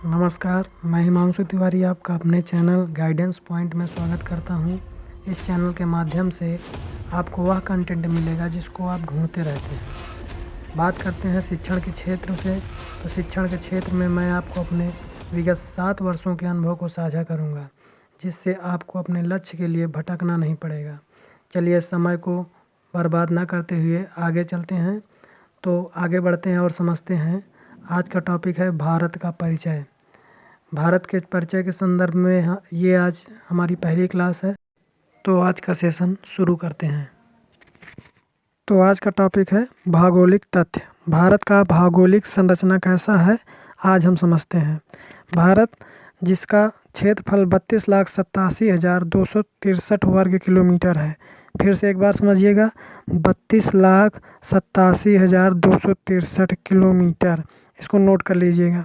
नमस्कार, मैं हिमांशु तिवारी आपका अपने चैनल गाइडेंस पॉइंट में स्वागत करता हूं। इस चैनल के माध्यम से आपको वह कंटेंट मिलेगा जिसको आप ढूंढते रहते हैं। बात करते हैं शिक्षण के क्षेत्र से, तो शिक्षण के क्षेत्र में मैं आपको अपने विगत 7 वर्षों के अनुभव को साझा करूंगा, जिससे आपको अपने लक्ष्य के लिए भटकना नहीं पड़ेगा। चलिए समय को बर्बाद ना करते हुए आगे चलते हैं। तो आगे बढ़ते हैं और समझते हैं। आज का टॉपिक है भारत का परिचय। भारत के परिचय के संदर्भ में ये आज हमारी पहली क्लास है, तो आज का सेशन शुरू करते हैं। तो आज का टॉपिक है भौगोलिक तथ्य। भारत का भौगोलिक संरचना कैसा है, आज हम समझते हैं। भारत, जिसका क्षेत्रफल 32,87,263 वर्ग किलोमीटर है। फिर से एक बार समझिएगा, 32,87,263 किलोमीटर, इसको नोट कर लीजिएगा।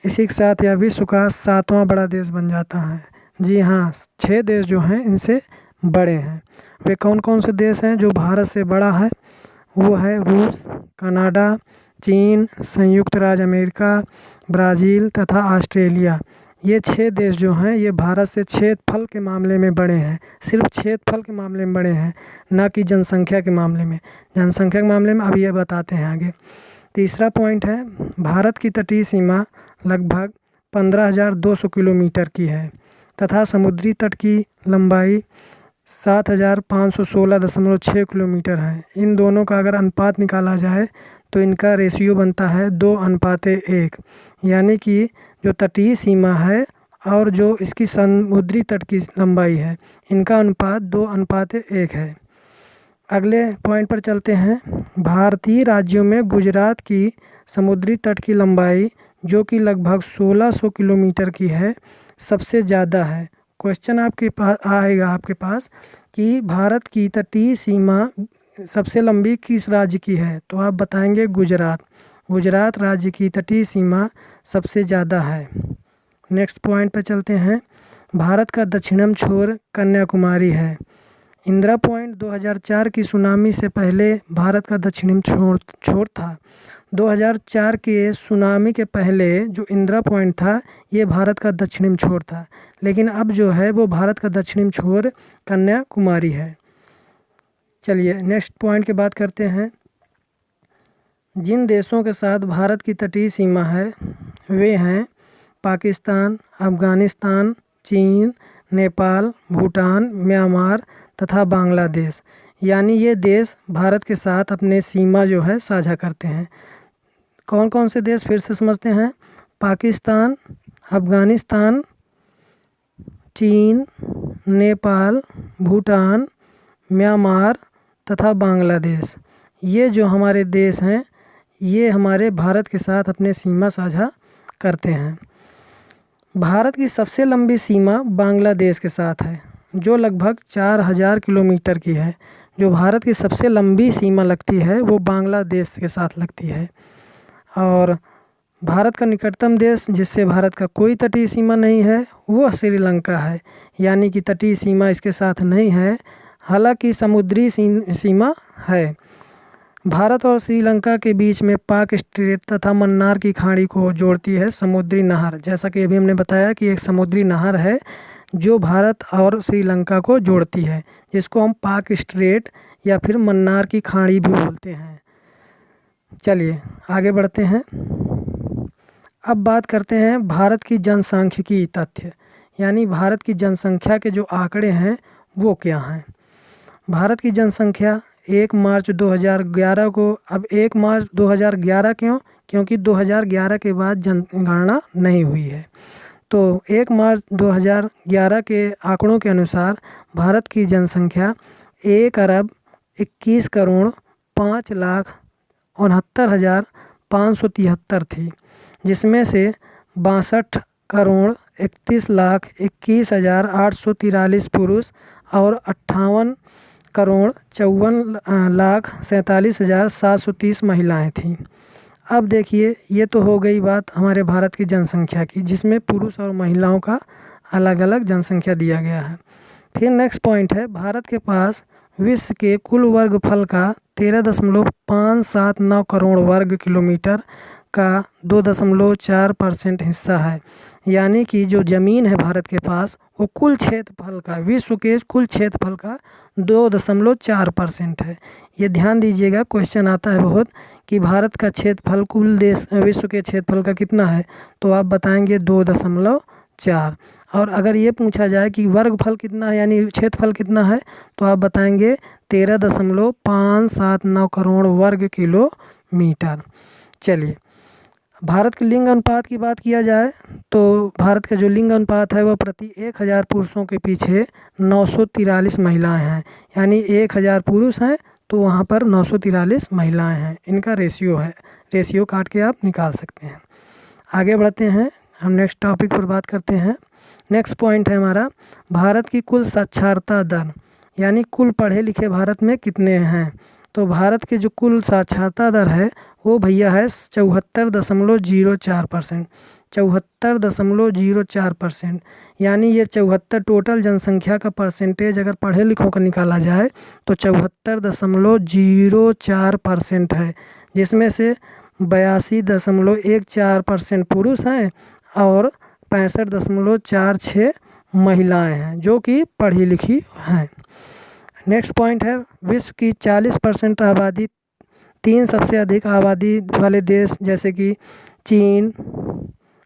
इसी के साथ यह विश्व का 7वां बड़ा देश बन जाता है। जी हाँ, 6 देश जो हैं इनसे बड़े हैं। वे कौन कौन से देश हैं जो भारत से बड़ा है? वो है रूस, कनाडा, चीन, संयुक्त राज्य अमेरिका, ब्राज़ील तथा ऑस्ट्रेलिया। ये 6 देश जो हैं ये भारत से क्षेत्रफल के मामले में बड़े हैं। सिर्फ क्षेत्रफल के मामले में बड़े हैं, ना कि जनसंख्या के मामले में। जनसंख्या के मामले में अब ये बताते हैं आगे। तीसरा पॉइंट है, भारत की तटीय सीमा लगभग 15,200 किलोमीटर की है तथा समुद्री तट की लंबाई 7,516.6 किलोमीटर है। इन दोनों का अगर अनुपात निकाला जाए तो इनका रेशियो बनता है 2:1, यानी कि जो तटीय सीमा है और जो इसकी समुद्री तट की लंबाई है, इनका अनुपात 2:1 है। अगले पॉइंट पर चलते हैं। भारतीय राज्यों में गुजरात की समुद्री तट की लंबाई, जो कि लगभग 1600 किलोमीटर की है, सबसे ज़्यादा है। क्वेश्चन आपके पास आएगा कि भारत की तटीय सीमा सबसे लंबी किस राज्य की है, तो आप बताएंगे गुजरात। गुजरात राज्य की तटीय सीमा सबसे ज़्यादा है। नेक्स्ट पॉइंट पर चलते हैं। भारत का दक्षिणम छोर कन्याकुमारी है। इंदिरा पॉइंट 2004 की सुनामी से पहले भारत का दक्षिणी छोर था। 2004 के सुनामी के पहले जो इंदिरा पॉइंट था ये भारत का दक्षिणी छोर था, लेकिन अब जो है वो भारत का दक्षिणी छोर कन्याकुमारी है। चलिए नेक्स्ट पॉइंट की बात करते हैं। जिन देशों के साथ भारत की तटीय सीमा है वे हैं पाकिस्तान, अफ़गानिस्तान, चीन, नेपाल, भूटान, म्यांमार तथा बांग्लादेश। यानी ये देश भारत के साथ अपने सीमा जो है साझा करते हैं। कौन कौन से देश फिर से समझते हैं? पाकिस्तान, अफ़गानिस्तान, चीन, नेपाल, भूटान, म्यांमार तथा बांग्लादेश। ये जो हमारे देश हैं ये हमारे भारत के साथ अपने सीमा साझा करते हैं। भारत की सबसे लंबी सीमा बांग्लादेश के साथ है, जो लगभग 4,000 किलोमीटर की है। जो भारत की सबसे लंबी सीमा लगती है वो बांग्लादेश के साथ लगती है। और भारत का निकटतम देश जिससे भारत का कोई तटीय सीमा नहीं है वो श्रीलंका है, यानी कि तटीय सीमा इसके साथ नहीं है, हालांकि समुद्री सीमा है। भारत और श्रीलंका के बीच में पाक स्ट्रेट तथा मन्नार की खाड़ी को जोड़ती है समुद्री नहर। जैसा कि अभी हमने बताया कि एक समुद्री नहर है जो भारत और श्रीलंका को जोड़ती है, जिसको हम पाक स्ट्रेट या फिर मन्नार की खाड़ी भी बोलते हैं। चलिए आगे बढ़ते हैं। अब बात करते हैं भारत की जनसांख्यिकी तथ्य, यानी भारत की जनसंख्या के जो आंकड़े हैं वो क्या हैं। भारत की जनसंख्या 1 मार्च 2011 को, अब 1 मार्च 2011 क्यों? क्योंकि 2011 के बाद जनगणना नहीं हुई है। तो 1 मार्च 2011 के आंकड़ों के अनुसार भारत की जनसंख्या 1,61,05,69,573 थी, जिसमें से 62,31,21,843 पुरुष और 58,54,47,730 महिलाएं थीं। अब देखिए, ये तो हो गई बात हमारे भारत की जनसंख्या की, जिसमें पुरुष और महिलाओं का अलग अलग जनसंख्या दिया गया है। फिर नेक्स्ट पॉइंट है, भारत के पास विश्व के कुल वर्गफल का 13.579 करोड़ वर्ग किलोमीटर का 2.4% हिस्सा है। यानी कि जो ज़मीन है भारत के पास वो कुल क्षेत्रफल का, विश्व के कुल क्षेत्रफल का 2.4% है। ये ध्यान दीजिएगा, क्वेश्चन आता है बहुत कि भारत का क्षेत्रफल कुल देश विश्व के क्षेत्रफल का कितना है, तो आप बताएंगे 2.4। और अगर ये पूछा जाए कि वर्गफल कितना है यानी क्षेत्रफल कितना है, तो आप बताएंगे 13.579 करोड़ वर्ग किलोमीटर। चलिए, भारत के लिंग अनुपात की बात किया जाए तो भारत का जो लिंग अनुपात है वह प्रति 1000 पुरुषों के पीछे 943 महिलाएं हैं। यानी 1000 पुरुष हैं तो वहाँ पर 943 महिलाएं हैं। इनका रेशियो है, रेशियो काट के आप निकाल सकते हैं। आगे बढ़ते हैं, हम नेक्स्ट टॉपिक पर बात करते हैं। नेक्स्ट पॉइंट है हमारा भारत की कुल साक्षरता दर, यानी कुल पढ़े लिखे भारत में कितने हैं। तो भारत के जो कुल साक्षरता दर है वो भैया है 74.04%। 74.04%, यानी ये 74 टोटल जनसंख्या का परसेंटेज अगर पढ़े लिखों का निकाला जाए तो 74.04% है, जिसमें से 82.14% पुरुष हैं और 65.46 महिलाएं हैं जो कि पढ़ी लिखी हैं। नेक्स्ट पॉइंट है विश्व की 40% आबादी 3 सबसे अधिक आबादी वाले देश जैसे कि चीन,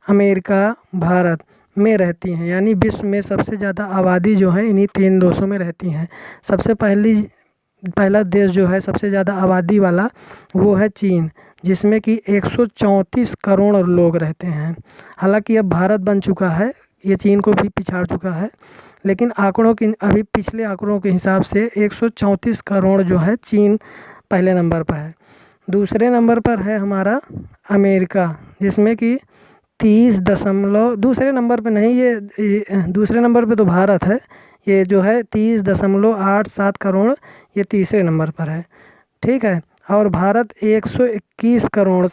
अमेरिका, भारत में रहती हैं। यानी विश्व में सबसे ज़्यादा आबादी जो है इन्हीं 3 देशों में रहती हैं। सबसे पहला देश जो है सबसे ज़्यादा आबादी वाला वो है चीन, जिसमें कि 134 करोड़ लोग रहते हैं। हालांकि अब भारत बन चुका है, ये चीन को भी पिछाड़ चुका है, लेकिन आंकड़ों की अभी पिछले आंकड़ों के हिसाब से 134 करोड़ जो है चीन पहले नंबर पर है। दूसरे नंबर पर है हमारा अमेरिका, जिसमें कि 30 दशमलव, दूसरे नंबर पे नहीं, ये दूसरे नंबर पे तो भारत है, ये जो है 30.87 करोड़ ये तीसरे नंबर पर है। ठीक है, और भारत 121 करोड़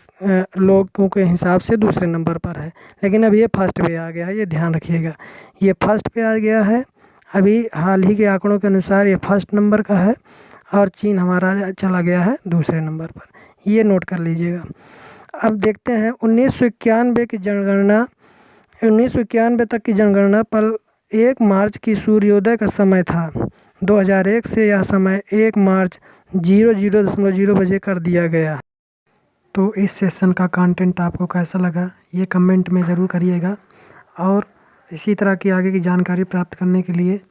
लोगों के हिसाब से दूसरे नंबर पर है। लेकिन अब ये फर्स्ट पे आ गया है, ये ध्यान रखिएगा, ये फर्स्ट पे आ गया है। अभी हाल ही के आंकड़ों के अनुसार ये फर्स्ट नंबर का है और चीन हमारा चला गया है दूसरे नंबर पर, ये नोट कर लीजिएगा। अब देखते हैं 1991 की जनगणना, 1991 तक की जनगणना पर 1 मार्च की सूर्योदय का समय था। 2001 से यह समय 1 मार्च 00:00 बजे कर दिया गया। तो इस सेशन का कंटेंट आपको कैसा लगा ये कमेंट में ज़रूर करिएगा, और इसी तरह की आगे की जानकारी प्राप्त करने के लिए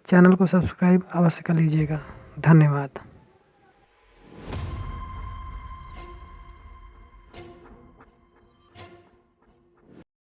चैनल को सब्सक्राइब अवश्य कर लीजिएगा। धन्यवाद।